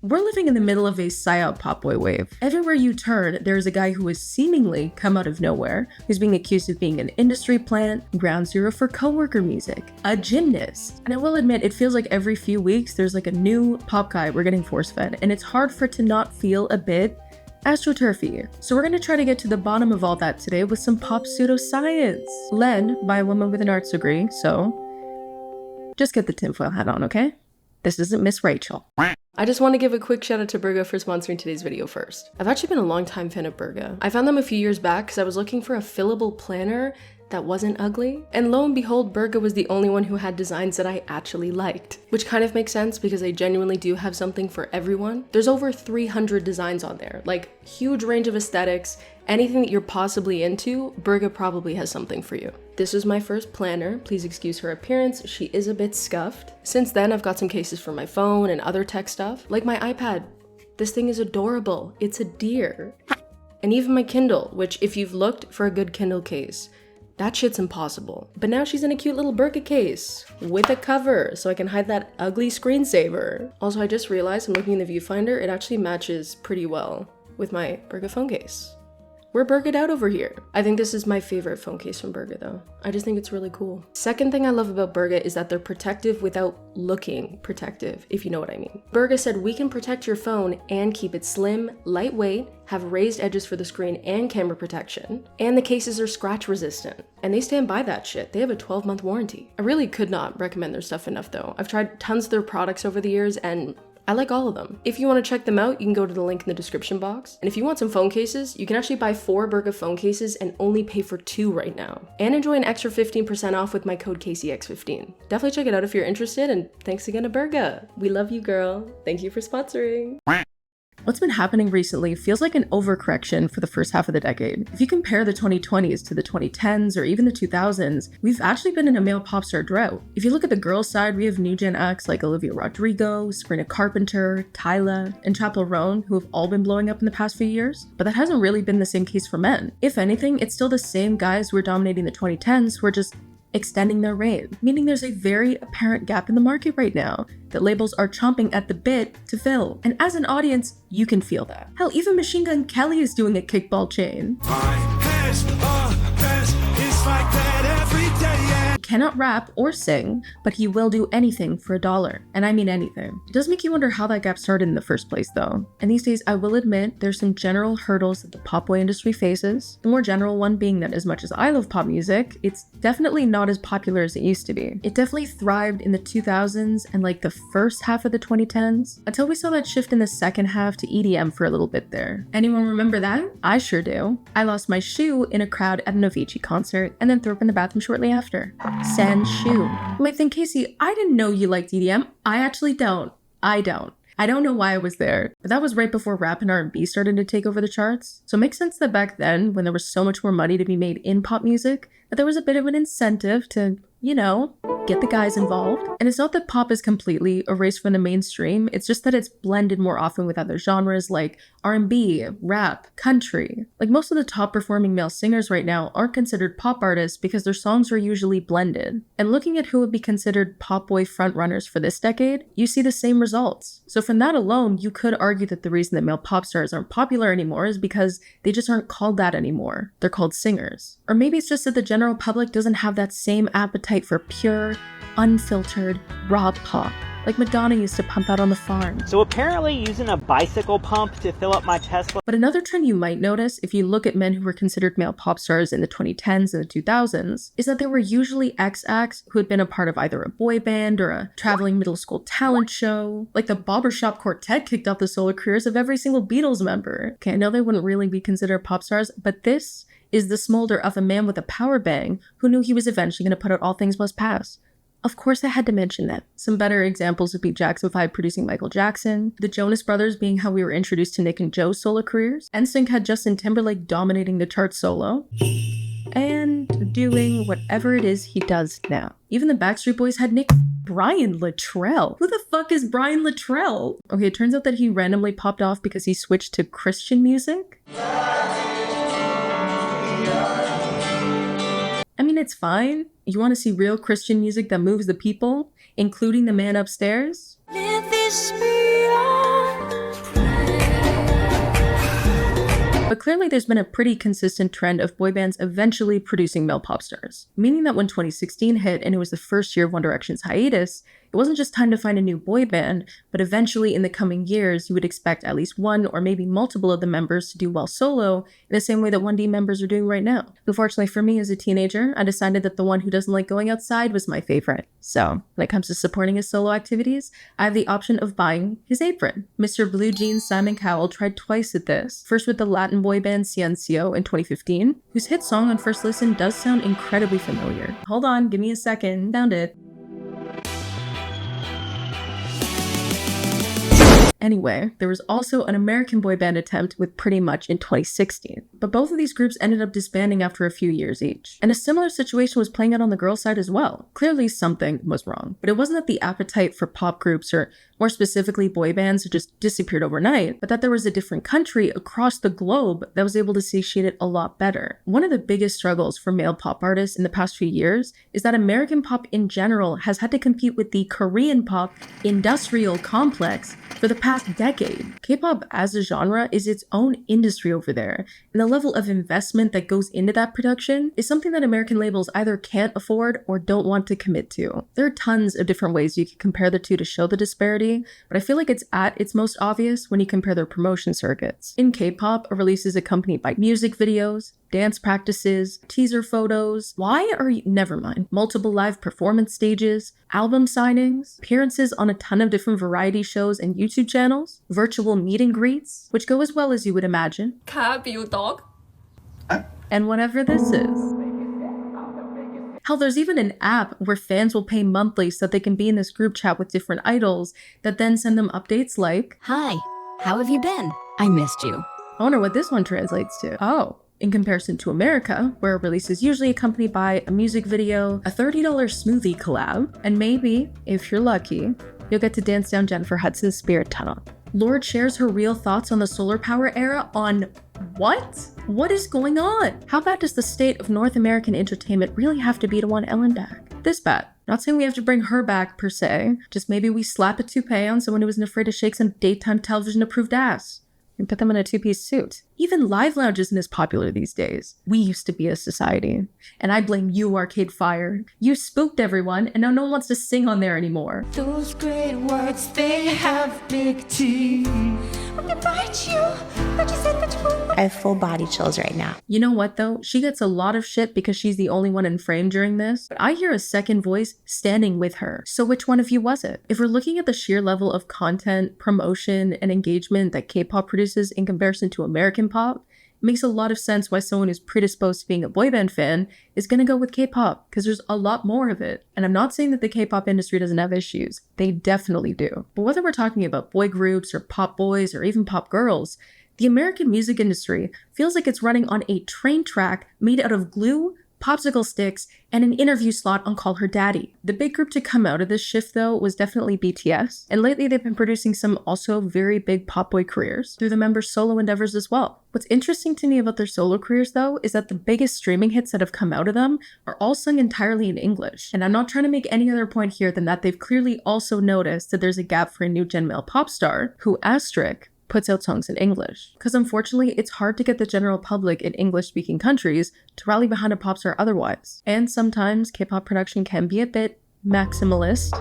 We're living in the middle of a psyop pop boy wave. Everywhere you turn, there is a guy who has seemingly come out of nowhere, who's being accused of being an industry plant, ground zero for coworker music, a gymnast. And I will admit, it feels like every few weeks there's like a new pop guy we're getting force-fed, and it's hard for it to not feel a bit astroturfy. So we're gonna try to get to the bottom of all that today with some pop pseudoscience, led by a woman with an arts degree, so just get the tinfoil hat on, okay? This isn't Miss Rachel. I just want to give a quick shout out to Burga for sponsoring today's video first. I've actually been a long time fan of Burga. I found them a few years back because I was looking for a fillable planner that wasn't ugly. And lo and behold, Burga was the only one who had designs that I actually liked. Which kind of makes sense because they genuinely do have something for everyone. There's over 300 designs on there, like huge range of aesthetics. Anything that you're possibly into, Burga probably has something for you. This was my first planner. Please excuse her appearance. She is a bit scuffed. Since then, I've got some cases for my phone and other tech stuff, like my iPad. This thing is adorable. It's a deer. And even my Kindle, which if you've looked for a good Kindle case, that shit's impossible. But now she's in a cute little Burga case with a cover so I can hide that ugly screensaver. Also, I just realized I'm looking in the viewfinder, it actually matches pretty well with my Burga phone case. We're Burga'd out over here. I think this is my favorite phone case from Burga though. I just think it's really cool. Second thing I love about Burga is that they're protective without looking protective, if you know what I mean. Burga said we can protect your phone and keep it slim, lightweight, have raised edges for the screen and camera protection, and the cases are scratch resistant. And they stand by that shit. They have a 12-month warranty. I really could not recommend their stuff enough though. I've tried tons of their products over the years and I like all of them. If you want to check them out, you can go to the link in the description box. And if you want some phone cases, you can actually buy 4 Burga phone cases and only pay for 2 right now. And enjoy an extra 15% off with my code KCX15. Definitely check it out if you're interested, and thanks again to Burga. We love you, girl. Thank you for sponsoring. What's been happening recently feels like an overcorrection for the first half of the decade. If you compare the 2020s to the 2010s or even the 2000s, we've actually been in a male pop star drought. If you look at the girls' side, we have new gen acts like Olivia Rodrigo, Sabrina Carpenter, Tyla, and Chappell Roan, who have all been blowing up in the past few years. But that hasn't really been the same case for men. If anything, it's still the same guys who were dominating the 2010s who are just extending their reign, meaning there's a very apparent gap in the market right now that labels are chomping at the bit to fill. And as an audience, you can feel that. Hell, even Machine Gun Kelly is doing a kickball chain. He cannot rap or sing, but he will do anything for $1. And I mean anything. It does make you wonder how that gap started in the first place though. And these days, I will admit, there's some general hurdles that the pop boy industry faces. The more general one being that as much as I love pop music, it's definitely not as popular as it used to be. It definitely thrived in the 2000s and like the first half of the 2010s, until we saw that shift in the second half to EDM for a little bit there. Anyone remember that? I sure do. I lost my shoe in a crowd at an Avicii concert and then threw up in the bathroom shortly after. Sans shoe. You might think, Casey, I didn't know you liked EDM. I actually don't. I don't know why I was there, but that was right before rap and R&B started to take over the charts. So it makes sense that back then, when there was so much more money to be made in pop music, that there was a bit of an incentive to, you know, get the guys involved. And it's not that pop is completely erased from the mainstream, it's just that it's blended more often with other genres like R&B, rap, country. Like most of the top performing male singers right now aren't considered pop artists because their songs are usually blended. And looking at who would be considered pop boy frontrunners for this decade, you see the same results. So from that alone, you could argue that the reason that male pop stars aren't popular anymore is because they just aren't called that anymore. They're called singers. Or maybe it's just that the general public doesn't have that same appetite for pure, unfiltered, raw pop, like Madonna used to pump out on the farm. So apparently using a bicycle pump to fill up my Tesla. But another trend you might notice if you look at men who were considered male pop stars in the 2010s and the 2000s is that they were usually ex-acts who had been a part of either a boy band or a traveling middle school talent show. Like the Barbershop Quartet kicked off the solo careers of every single Beatles member. Okay, I know they wouldn't really be considered pop stars, but this is the smolder of a man with a power bang who knew he was eventually going to put out All Things Must Pass. Of course I had to mention that. Some better examples would be Jackson 5 producing Michael Jackson, the Jonas Brothers being how we were introduced to Nick and Joe's solo careers, NSYNC had Justin Timberlake dominating the charts solo, and doing whatever it is he does now. Even the Backstreet Boys had Brian Littrell. Who the fuck is Brian Littrell? Okay, it turns out that he randomly popped off because he switched to Christian music. I mean, it's fine. You want to see real Christian music that moves the people, including the man upstairs? Let this be all clearly there's been a pretty consistent trend of boy bands eventually producing male pop stars, meaning that when 2016 hit and it was the first year of One Direction's hiatus, it wasn't just time to find a new boy band, but eventually in the coming years, you would expect at least one or maybe multiple of the members to do well solo in the same way that 1D members are doing right now. Unfortunately for me as a teenager, I decided that the one who doesn't like going outside was my favorite. So, when it comes to supporting his solo activities, I have the option of buying his apron. Mr. Blue Jeans Simon Cowell tried twice at this, first with the Latin boy band Ciencio in 2015, whose hit song on first listen does sound incredibly familiar. Hold on, give me a second, found it. Anyway, there was also an American boy band attempt with Pretty Much in 2016, but both of these groups ended up disbanding after a few years each. And a similar situation was playing out on the girls' side as well. Clearly something was wrong, but it wasn't that the appetite for pop groups, or more specifically boy bands, just disappeared overnight, but that there was a different country across the globe that was able to satiate it a lot better. One of the biggest struggles for male pop artists in the past few years is that American pop in general has had to compete with the Korean pop industrial complex for the past decade. K-pop as a genre is its own industry over there, and the level of investment that goes into that production is something that American labels either can't afford or don't want to commit to. There are tons of different ways you can compare the two to show the disparity, but I feel like it's at its most obvious when you compare their promotion circuits. In K-pop, a release is accompanied by music videos, dance practices, teaser photos, never mind, multiple live performance stages, album signings, appearances on a ton of different variety shows and YouTube channels, virtual meet and greets, which go as well as you would imagine. dog. And whatever this is. Hell, there's even an app where fans will pay monthly so that they can be in this group chat with different idols that then send them updates like, Hi, how have you been? I missed you. I wonder what this one translates to. Oh. In comparison to America, where a release is usually accompanied by a music video, a $30 smoothie collab, and maybe, if you're lucky, you'll get to dance down Jennifer Hudson's Spirit Tunnel. Lorde shares her real thoughts on the solar power era on what? What is going on? How bad does the state of North American entertainment really have to be to want Ellen back? This bad. Not saying we have to bring her back per se, just maybe we slap a toupee on someone who isn't afraid to shake some daytime television approved ass and put them in a two-piece suit. Even Live Lounge isn't as popular these days. We used to be a society. And I blame you, Arcade Fire. You spooked everyone, and now no one wants to sing on there anymore. Those great words, they have big teeth. We invite you, but you said that you were. I have full body chills right now. You know what though? She gets a lot of shit because she's the only one in frame during this, but I hear a second voice standing with her. So which one of you was it? If we're looking at the sheer level of content, promotion, and engagement that K-pop produces in comparison to American pop, it makes a lot of sense why someone who's predisposed to being a boy band fan is gonna go with K-pop, because there's a lot more of it. And I'm not saying that the K-pop industry doesn't have issues. They definitely do. But whether we're talking about boy groups or pop boys or even pop girls, the American music industry feels like it's running on a train track made out of glue, popsicle sticks, and an interview slot on Call Her Daddy. The big group to come out of this shift though was definitely BTS, and lately they've been producing some also very big pop boy careers through the members' solo endeavors as well. What's interesting to me about their solo careers though is that the biggest streaming hits that have come out of them are all sung entirely in English. And I'm not trying to make any other point here than that they've clearly also noticed that there's a gap for a new gen male pop star who puts out songs in English. Because unfortunately, it's hard to get the general public in English-speaking countries to rally behind a pop star otherwise. And sometimes K-pop production can be a bit maximalist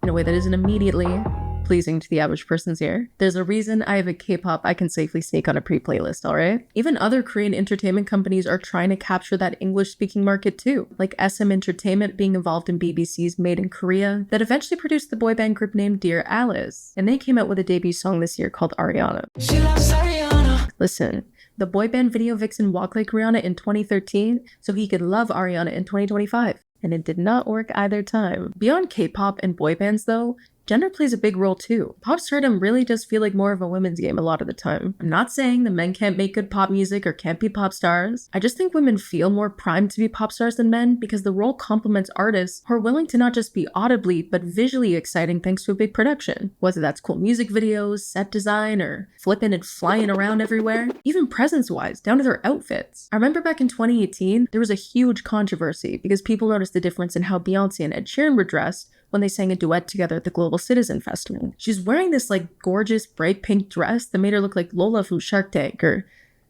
in a way that isn't immediately pleasing to the average person's ear. There's a reason I have a K-pop I can safely sneak on a pre-playlist, alright? Even other Korean entertainment companies are trying to capture that English-speaking market too, like SM Entertainment being involved in BBC's Made in Korea that eventually produced the boy band group named Dear Alice, and they came out with a debut song this year called Ariana. She loves Ariana. Listen, the boy band video vixen walked like Rihanna in 2013 so he could love Ariana in 2025, and it did not work either time. Beyond K-pop and boy bands though, gender plays a big role too. Pop stardom really does feel like more of a women's game a lot of the time. I'm not saying that men can't make good pop music or can't be pop stars. I just think women feel more primed to be pop stars than men because the role complements artists who are willing to not just be audibly but visually exciting thanks to a big production. Whether that's cool music videos, set design, or flipping and flying around everywhere. Even presence-wise, down to their outfits. I remember back in 2018, there was a huge controversy because people noticed the difference in how Beyonce and Ed Sheeran were dressed when they sang a duet together at the Global Citizen Festival. She's wearing this gorgeous bright pink dress that made her look like Lola from Shark Tank, or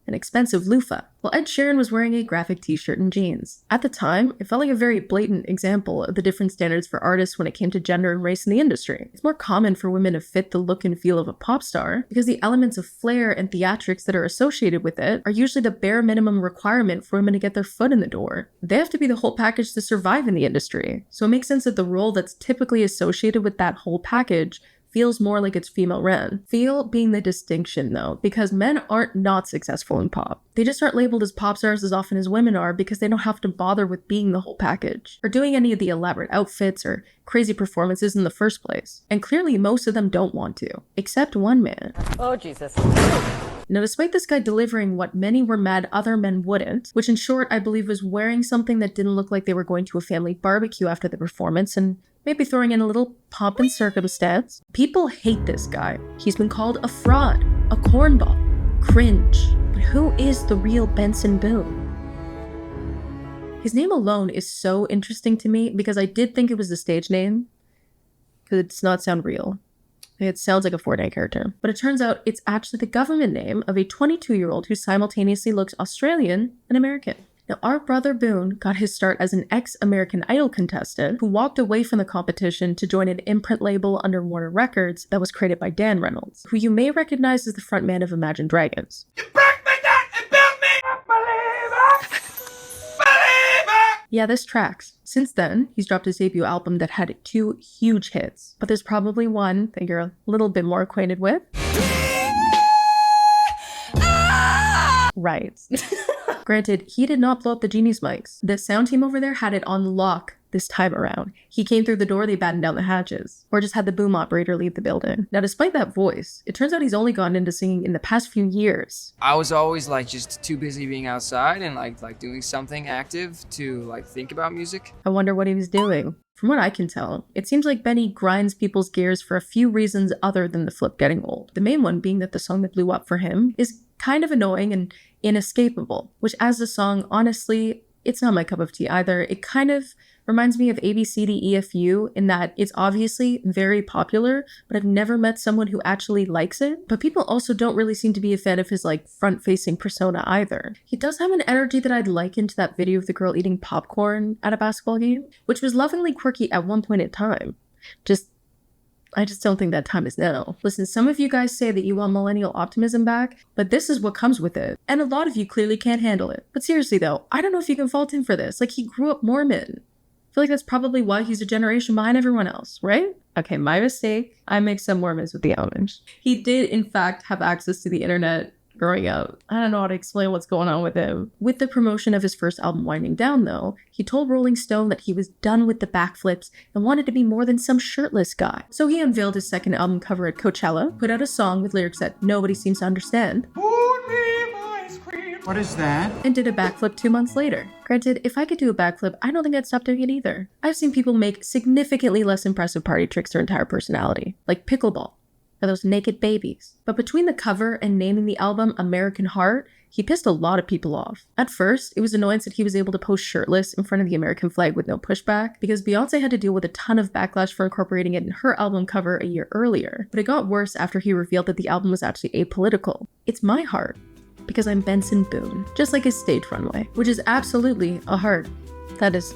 an expensive loofah, while Ed Sheeran was wearing a graphic t-shirt and jeans. At the time, it felt like a very blatant example of the different standards for artists when it came to gender and race in the industry. It's more common for women to fit the look and feel of a pop star because the elements of flair and theatrics that are associated with it are usually the bare minimum requirement for women to get their foot in the door. They have to be the whole package to survive in the industry. So it makes sense that the role that's typically associated with that whole package feels more like it's female ran. Feel being the distinction though, because men aren't not successful in pop. They just aren't labeled as pop stars as often as women are because they don't have to bother with being the whole package, or doing any of the elaborate outfits or crazy performances in the first place. And clearly most of them don't want to, except one man. Oh, Jesus. Now, despite this guy delivering what many were mad other men wouldn't, which in short I believe was wearing something that didn't look like they were going to a family barbecue after the performance and maybe throwing in a little pomp and circumstance, people hate this guy. He's been called a fraud, a cornball, cringe. But who is the real Benson Boone? His name alone is so interesting to me because I did think it was the stage name, because it does not sound real. It sounds like a Fortnite character. But it turns out it's actually the government name of a 22-year-old who simultaneously looks Australian and American. Now, our brother Boone got his start as an ex-American Idol contestant who walked away from the competition to join an imprint label under Warner Records that was created by Dan Reynolds, who you may recognize as the frontman of Imagine Dragons. You broke me down and built me, believer. Yeah, this tracks. Since then, he's dropped his debut album that had 2 huge hits, but there's probably one that you're a little bit more acquainted with. Right. Granted, he did not blow up the Genie's mics. The sound team over there had it on lock this time around. He came through the door, they battened down the hatches, or just had the boom operator leave the building. Now, despite that voice, it turns out he's only gotten into singing in the past few years. I was always like just too busy being outside and like doing something active to like think about music. I wonder what he was doing. From what I can tell, it seems like Benny grinds people's gears for a few reasons other than the flip getting old. The main one being that the song that blew up for him is kind of annoying and inescapable, which as a song, honestly, it's not my cup of tea either. It kind of reminds me of ABCDEFU in that it's obviously very popular, but I've never met someone who actually likes it. But people also don't really seem to be a fan of his like front-facing persona either. He does have an energy that I'd liken to that video of the girl eating popcorn at a basketball game, which was lovingly quirky at one point in time. I just don't think that time is now. Listen, some of you guys say that you want millennial optimism back, but this is what comes with it. And a lot of you clearly can't handle it. But seriously though, I don't know if you can fault him for this. Like, he grew up Mormon. I feel like that's probably why he's a generation behind everyone else, right? Okay, my mistake. I mix some Mormons with the Amish. He did, in fact, have access to the internet growing up. I don't know how to explain what's going on with him. With the promotion of his first album winding down though, he told Rolling Stone that he was done with the backflips and wanted to be more than some shirtless guy. So he unveiled his second album cover at Coachella, put out a song with lyrics that nobody seems to understand. What is that? And did a backflip 2 months later. Granted, if I could do a backflip, I don't think I'd stop doing it either. I've seen people make significantly less impressive party tricks their entire personality, like pickleball, or those naked babies. But between the cover and naming the album American Heart, he pissed a lot of people off. At first, it was annoyance that he was able to post shirtless in front of the American flag with no pushback, because Beyonce had to deal with a ton of backlash for incorporating it in her album cover a year earlier. But it got worse after he revealed that the album was actually apolitical. It's my heart, because I'm Benson Boone, just like his stage runway, which is absolutely a heart. That is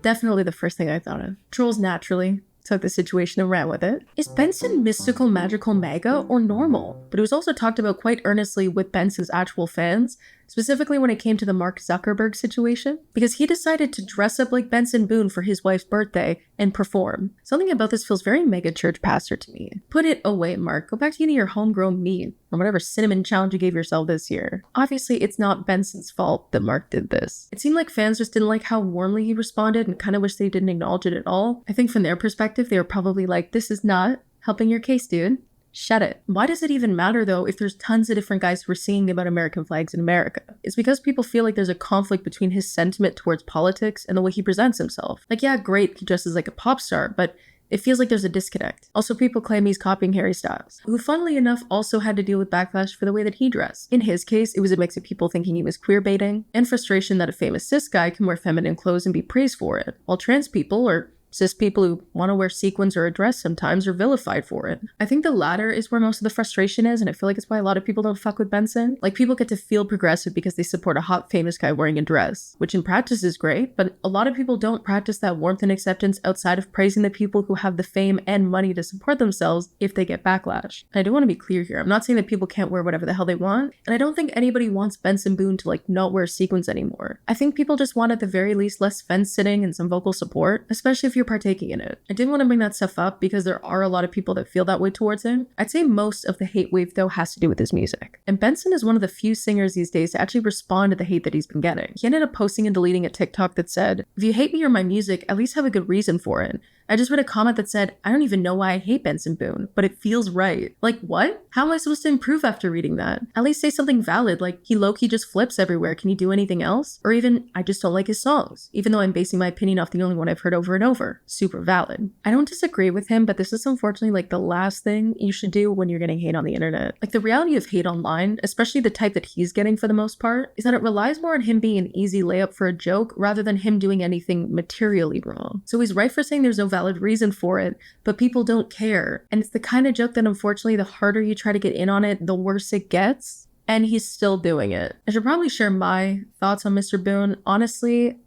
definitely the first thing I thought of. Trolls naturally took the situation and ran with it. Is Benson mystical, magical, MAGA, or normal? But it was also talked about quite earnestly with Benson's actual fans, specifically when it came to the Mark Zuckerberg situation, because he decided to dress up like Benson Boone for his wife's birthday and perform. Something about this feels very mega church pastor to me. Put it away, Mark. Go back to eating your homegrown meat, or whatever cinnamon challenge you gave yourself this year. Obviously, it's not Benson's fault that Mark did this. It seemed like fans just didn't like how warmly he responded and kind of wish they didn't acknowledge it at all. I think from their perspective, they were probably like, this is not helping your case, dude. Shut it. Why does it even matter though if there's tons of different guys who are singing about American flags in America? It's because people feel like there's a conflict between his sentiment towards politics and the way he presents himself. Like, yeah, great, he dresses like a pop star, but it feels like there's a disconnect. Also, people claim he's copying Harry Styles, who funnily enough also had to deal with backlash for the way that he dressed. In his case, it was a mix of people thinking he was queer baiting and frustration that a famous cis guy can wear feminine clothes and be praised for it, while trans people, or Cis people who want to wear sequins or a dress sometimes are vilified for it. I think the latter is where most of the frustration is, and I feel like it's why a lot of people don't fuck with Benson. Like, people get to feel progressive because they support a hot, famous guy wearing a dress, which in practice is great, but a lot of people don't practice that warmth and acceptance outside of praising the people who have the fame and money to support themselves if they get backlash. And I do want to be clear here. I'm not saying that people can't wear whatever the hell they want, and I don't think anybody wants Benson Boone to like not wear sequins anymore. I think people just want at the very least less fence sitting and some vocal support, especially if you're partaking in it. I did want to bring that stuff up because there are a lot of people that feel that way towards him. I'd say most of the hate wave though has to do with his music. And Benson is one of the few singers these days to actually respond to the hate that he's been getting. He ended up posting and deleting a TikTok that said, "If you hate me or my music, at least have a good reason for it." I just read a comment that said, "I don't even know why I hate Benson Boone, but it feels right." Like, what? How am I supposed to improve after reading that? At least say something valid, like, he low-key just flips everywhere. Can you do anything else? Or even, I just don't like his songs, even though I'm basing my opinion off the only one I've heard over and over. Super valid. I don't disagree with him, but this is unfortunately like the last thing you should do when you're getting hate on the internet. Like, the reality of hate online, especially the type that he's getting for the most part, is that it relies more on him being an easy layup for a joke rather than him doing anything materially wrong. So he's right for saying there's no valid reason for it, but people don't care. And it's the kind of joke that unfortunately the harder you try to get in on it, the worse it gets. And he's still doing it. I should probably share my thoughts on Mr. Boone. Honestly,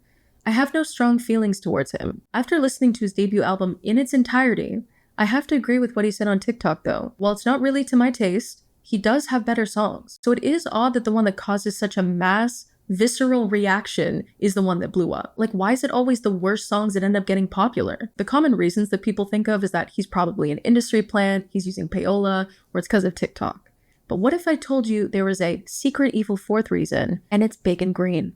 I have no strong feelings towards him. After listening to his debut album in its entirety, I have to agree with what he said on TikTok though. While it's not really to my taste, he does have better songs. So it is odd that the one that causes such a mass visceral reaction is the one that blew up. Like, why is it always the worst songs that end up getting popular? The common reasons that people think of is that he's probably an industry plant, he's using payola, or it's because of TikTok. But what if I told you there was a secret evil fourth reason, and it's big and green?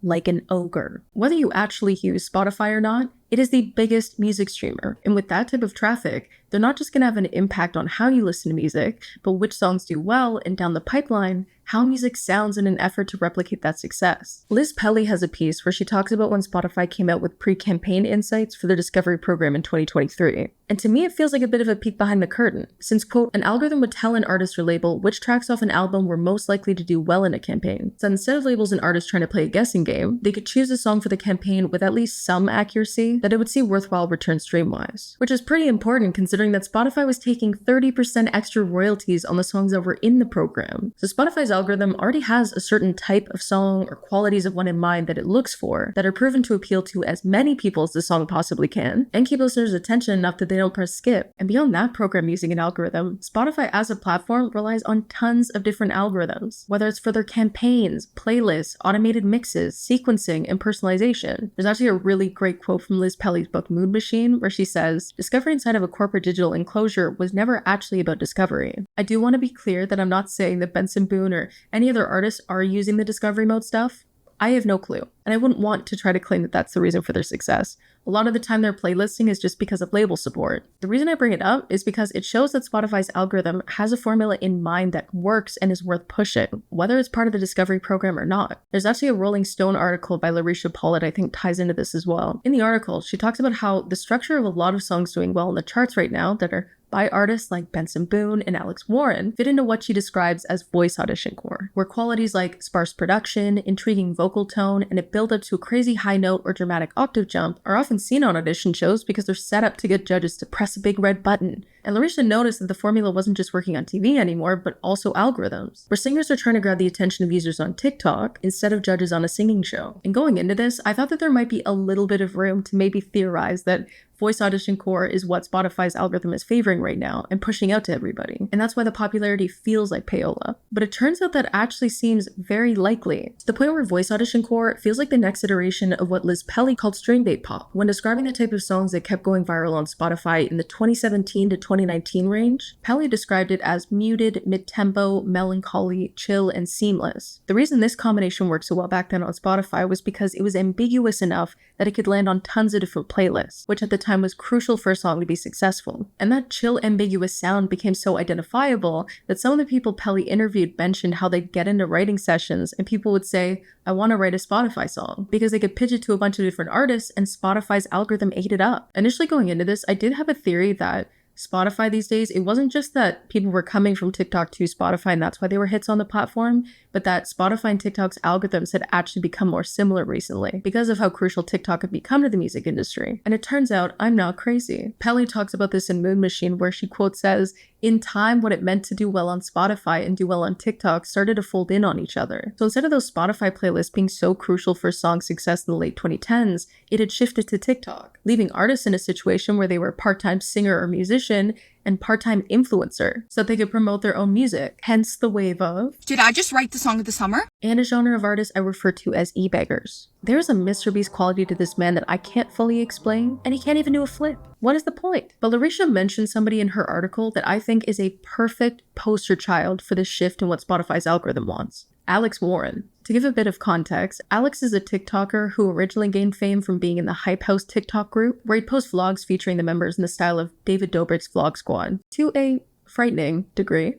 Like an ogre. Whether you actually use Spotify or not, it is the biggest music streamer. And with that type of traffic, they're not just going to have an impact on how you listen to music, but which songs do well, and down the pipeline, how music sounds in an effort to replicate that success. Liz Pelly has a piece where she talks about when Spotify came out with pre-campaign insights for their discovery program in 2023. And to me, it feels like a bit of a peek behind the curtain, since, quote, an algorithm would tell an artist or label which tracks off an album were most likely to do well in a campaign. So instead of labels and artists trying to play a guessing game, they could choose a song for the campaign with at least some accuracy that it would see worthwhile return stream-wise. Which is pretty important considering that Spotify was taking 30% extra royalties on the songs that were in the program. So Spotify's algorithm already has a certain type of song or qualities of one in mind that it looks for that are proven to appeal to as many people as the song possibly can and keep listeners' attention enough that they don't press skip. And beyond that program using an algorithm, Spotify as a platform relies on tons of different algorithms, whether it's for their campaigns, playlists, automated mixes, sequencing, and personalization. There's actually a really great quote from Liz Pelly's book Mood Machine where she says, "Discovery inside of a corporate digital enclosure was never actually about discovery." I do want to be clear that I'm not saying that Benson Boone or any other artists are using the discovery mode stuff. I have no clue, and I wouldn't want to try to claim that that's the reason for their success. A lot of the time their playlisting is just because of label support. The reason I bring it up is because it shows that Spotify's algorithm has a formula in mind that works and is worth pushing, whether it's part of the discovery program or not. There's actually a Rolling Stone article by Larisha Paul that I think ties into this as well. In the article, she talks about how the structure of a lot of songs doing well in the charts right now that are by artists like Benson Boone and Alex Warren fit into what she describes as voice audition core, where qualities like sparse production, intriguing vocal tone, and a build up to a crazy high note or dramatic octave jump are often seen on audition shows because they're set up to get judges to press a big red button. And Larisha noticed that the formula wasn't just working on TV anymore, but also algorithms, where singers are trying to grab the attention of users on TikTok instead of judges on a singing show. And going into this, I thought that there might be a little bit of room to maybe theorize that voice audition core is what Spotify's algorithm is favoring right now and pushing out to everybody. And that's why the popularity feels like payola. But it turns out that actually seems very likely, to the point where voice audition core feels like the next iteration of what Liz Pelly called streambait pop, when describing the type of songs that kept going viral on Spotify in the 2017 to 2019 range. Pelly described it as muted, mid-tempo, melancholy, chill, and seamless. The reason this combination worked so well back then on Spotify was because it was ambiguous enough that it could land on tons of different playlists, which at the time was crucial for a song to be successful. And that chill, ambiguous sound became so identifiable that some of the people Pelly interviewed mentioned how they'd get into writing sessions and people would say, "I want to write a Spotify song," because they could pitch it to a bunch of different artists and Spotify's algorithm ate it up. Initially going into this, I did have a theory that Spotify these days, it wasn't just that people were coming from TikTok to Spotify and that's why they were hits on the platform, but that Spotify and TikTok's algorithms had actually become more similar recently because of how crucial TikTok had become to the music industry. And it turns out I'm not crazy. Pelly talks about this in Moon Machine, where she quote says, "In time, what it meant to do well on Spotify and do well on TikTok started to fold in on each other. So instead of those Spotify playlists being so crucial for song success in the late 2010s, it had shifted to TikTok, leaving artists in a situation where they were part-time singer or musician and part-time influencer so that they could promote their own music. Hence the wave of, did I just write the song of the summer? And a genre of artists I refer to as e-beggars. There's a Mr. Beast quality to this man that I can't fully explain, and he can't even do a flip. What is the point? But Larisha mentioned somebody in her article that I think is a perfect poster child for this shift in what Spotify's algorithm wants. Alex Warren. To give a bit of context, Alex is a TikToker who originally gained fame from being in the HIIII TikTok group, where he'd post vlogs featuring the members in the style of David Dobrik's Vlog Squad, to a frightening degree.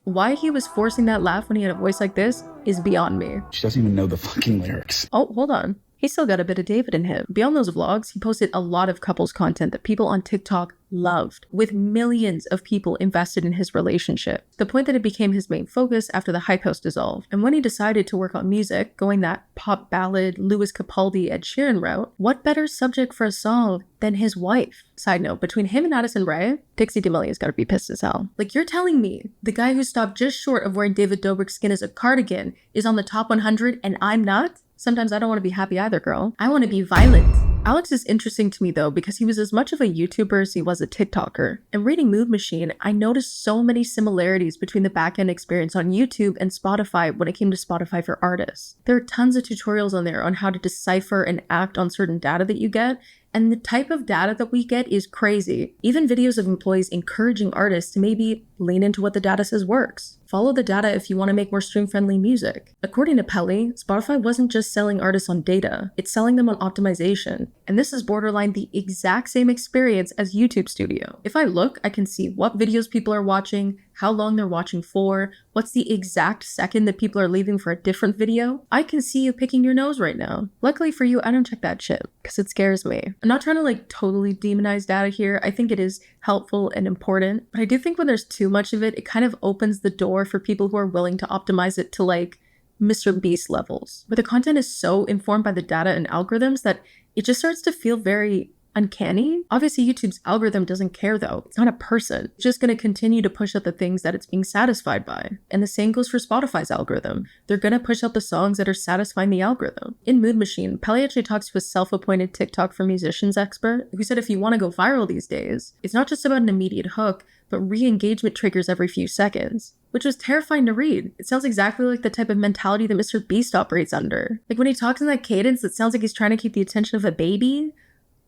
Why he was forcing that laugh when he had a voice like this is beyond me. She doesn't even know the fucking lyrics. Oh, hold on. He's still got a bit of David in him. Beyond those vlogs, he posted a lot of couples content that people on TikTok loved, with millions of people invested in his relationship. The point that it became his main focus after the HIIII dissolved. And when he decided to work on music, going that pop ballad, Lewis Capaldi, Ed Sheeran route, what better subject for a song than his wife? Side note, between him and Addison Rae, Dixie D'Amelia's gotta be pissed as hell. Like, you're telling me the guy who stopped just short of wearing David Dobrik's skin as a cardigan is on the top 100 and I'm not? Sometimes I don't want to be happy either, girl. I want to be violent. Alex is interesting to me though because he was as much of a YouTuber as he was a TikToker. And reading Mood Machine, I noticed so many similarities between the backend experience on YouTube and Spotify when it came to Spotify for artists. There are tons of tutorials on there on how to decipher and act on certain data that you get, and the type of data that we get is crazy. Even videos of employees encouraging artists to maybe lean into what the data says works. Follow the data if you want to make more stream-friendly music. According to Pelly, Spotify wasn't just selling artists on data, it's selling them on optimization. And this is borderline the exact same experience as YouTube Studio. If I look, I can see what videos people are watching, how long they're watching for, what's the exact second that people are leaving for a different video. I can see you picking your nose right now. Luckily for you, I don't check that shit, because it scares me. I'm not trying to totally demonize data here. I think it is helpful and important, but I do think when there's too much of it, it kind of opens the door for people who are willing to optimize it to Mr. Beast levels, where the content is so informed by the data and algorithms that it just starts to feel very uncanny. Obviously, YouTube's algorithm doesn't care though. It's not a person. It's just going to continue to push out the things that it's being satisfied by. And the same goes for Spotify's algorithm. They're going to push out the songs that are satisfying the algorithm. In Mood Machine, Pelly actually talks to a self-appointed TikTok for musicians expert who said if you want to go viral these days, it's not just about an immediate hook, but re-engagement triggers every few seconds. Which was terrifying to read. It sounds exactly like the type of mentality that Mr. Beast operates under. Like when he talks in that cadence, it sounds like he's trying to keep the attention of a baby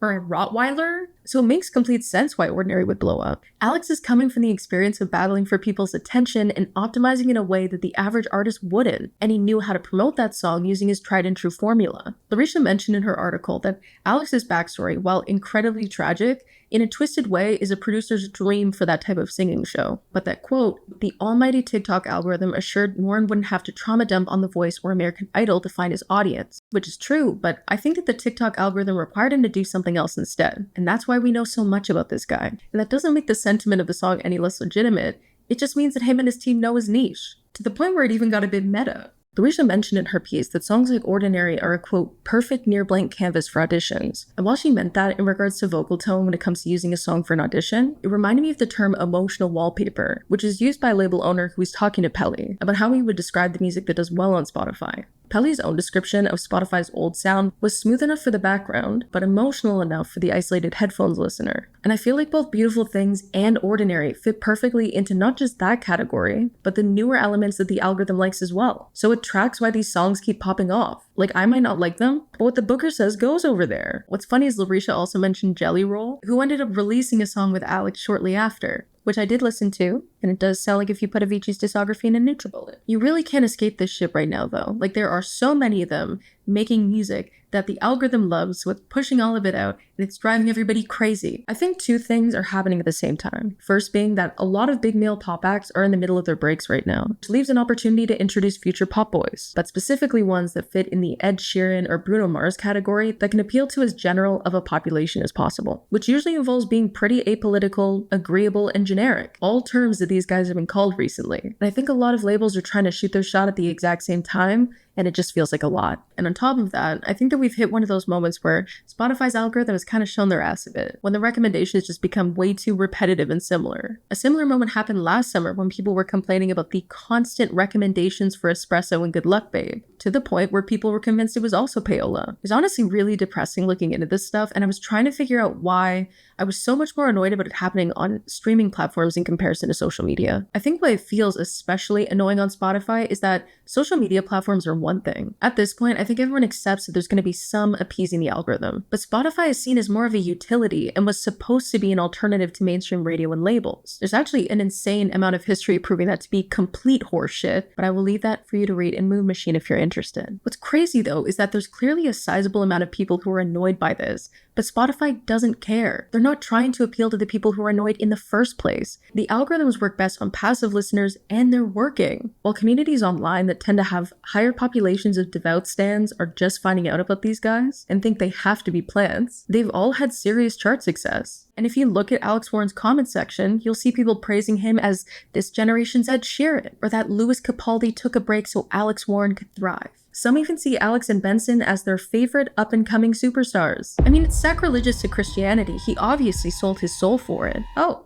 or a Rottweiler. So it makes complete sense why Ordinary would blow up. Alex is coming from the experience of battling for people's attention and optimizing in a way that the average artist wouldn't, and he knew how to promote that song using his tried and true formula. Larisha mentioned in her article that Alex's backstory, while incredibly tragic, in a twisted way is a producer's dream for that type of singing show. But that quote, the almighty TikTok algorithm assured Warren wouldn't have to trauma dump on The Voice or American Idol to find his audience. Which is true, but I think that the TikTok algorithm required him to do something else instead. And that's why we know so much about this guy. And that doesn't make the sentiment of the song any less legitimate. It just means that him and his team know his niche. To the point where it even got a bit meta. Larisha mentioned in her piece that songs like Ordinary are a quote, perfect near blank canvas for auditions. And while she meant that in regards to vocal tone when it comes to using a song for an audition, it reminded me of the term emotional wallpaper, which is used by a label owner who was talking to Pelly about how he would describe the music that does well on Spotify. Pelly's own description of Spotify's old sound was smooth enough for the background, but emotional enough for the isolated headphones listener. And I feel like both Beautiful Things and Ordinary fit perfectly into not just that category, but the newer elements that the algorithm likes as well. So it tracks why these songs keep popping off. Like, I might not like them, but what the booker says goes over there. What's funny is Larisha also mentioned Jelly Roll, who ended up releasing a song with Alex shortly after, which I did listen to. And it does sound like if you put Avicii's discography in a NutriBullet. You really can't escape this shit right now though. Like there are so many of them making music that the algorithm loves with pushing all of it out, and it's driving everybody crazy. I think two things are happening at the same time. First being that a lot of big male pop acts are in the middle of their breaks right now, which leaves an opportunity to introduce future pop boys, but specifically ones that fit in the Ed Sheeran or Bruno Mars category that can appeal to as general of a population as possible, which usually involves being pretty apolitical, agreeable, and generic, all terms that these guys have been called recently. And I think a lot of labels are trying to shoot their shot at the exact same time, and it just feels like a lot. And on top of that, I think that we've hit one of those moments where Spotify's algorithm has kind of shown their ass a bit, when the recommendations just become way too repetitive and similar. A similar moment happened last summer when people were complaining about the constant recommendations for Espresso and Good Luck Babe, to the point where people were convinced it was also Payola. It was honestly really depressing looking into this stuff, and I was trying to figure out why I was so much more annoyed about it happening on streaming platforms in comparison to social media. I think what feels especially annoying on Spotify is that social media platforms are one thing. At this point, I think everyone accepts that there's going to be some appeasing the algorithm, but Spotify is seen as more of a utility and was supposed to be an alternative to mainstream radio and labels. There's actually an insane amount of history proving that to be complete horseshit, but I will leave that for you to read in Moon Machine if you're interested. What's crazy though is that there's clearly a sizable amount of people who are annoyed by this, but Spotify doesn't care. They're not trying to appeal to the people who are annoyed in the first place. The algorithms work best on passive listeners, and they're working. While communities online that tend to have higher populations of devout stans are just finding out about these guys and think they have to be plants, they've all had serious chart success. And if you look at Alex Warren's comment section, you'll see people praising him as this generation's Ed Sheeran, or that Louis Capaldi took a break so Alex Warren could thrive. Some even see Alex and Benson as their favorite up-and-coming superstars. I mean, it's sacrilegious to Christianity. He obviously sold his soul for it. Oh,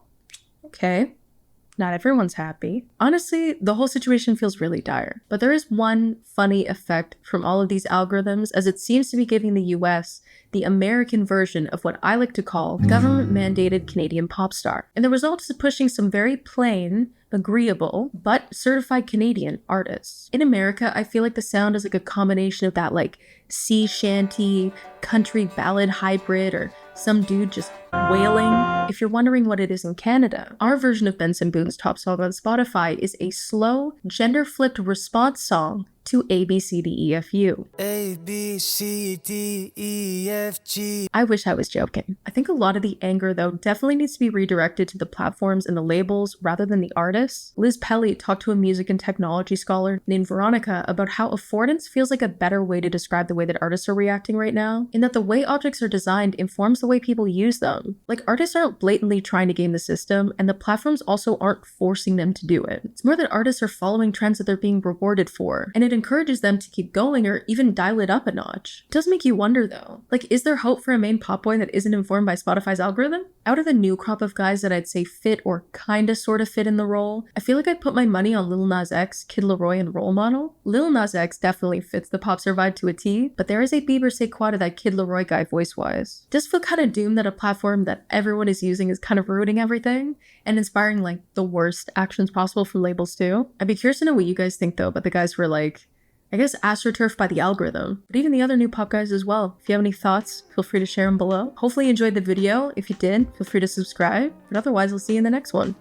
okay. Not everyone's happy. Honestly, the whole situation feels really dire. But there is one funny effect from all of these algorithms, as it seems to be giving the US the American version of what I like to call government-mandated Canadian pop star. And the result is pushing some very plain, agreeable, but certified Canadian artists. In America, I feel like the sound is like a combination of that like sea shanty, country ballad hybrid, or some dude just wailing. If you're wondering what it is in Canada, our version of Benson Boone's top song on Spotify is a slow, gender-flipped response song to ABCDEFU. ABCDEFG. I wish I was joking. I think a lot of the anger, though, definitely needs to be redirected to the platforms and the labels rather than the artists. Liz Pelly talked to a music and technology scholar named Veronica about how affordance feels like a better way to describe the way that artists are reacting right now, in that the way objects are designed informs the way people use them. Like, artists aren't blatantly trying to game the system, and the platforms also aren't forcing them to do it. It's more that artists are following trends that they're being rewarded for, and it encourages them to keep going or even dial it up a notch. It does make you wonder though, like, is there hope for a main pop boy that isn't informed by Spotify's algorithm? Out of the new crop of guys that I'd say fit or kinda sorta fit in the role, I feel like I'd put my money on Lil Nas X, Kid Laroi, and Role Model. Lil Nas X definitely fits the pop vibe to a T, but there is a Bieber say qua to that Kid Laroi guy voice-wise. It does feel kinda doomed that a platform that everyone is using is kind of ruining everything and inspiring like the worst actions possible from labels too. I'd be curious to know what you guys think though, but the guys were like, I guess astroturfed by the algorithm, but even the other new pop guys as well. If you have any thoughts, feel free to share them below. Hopefully you enjoyed the video. If you did, feel free to subscribe, but otherwise I'll see you in the next one.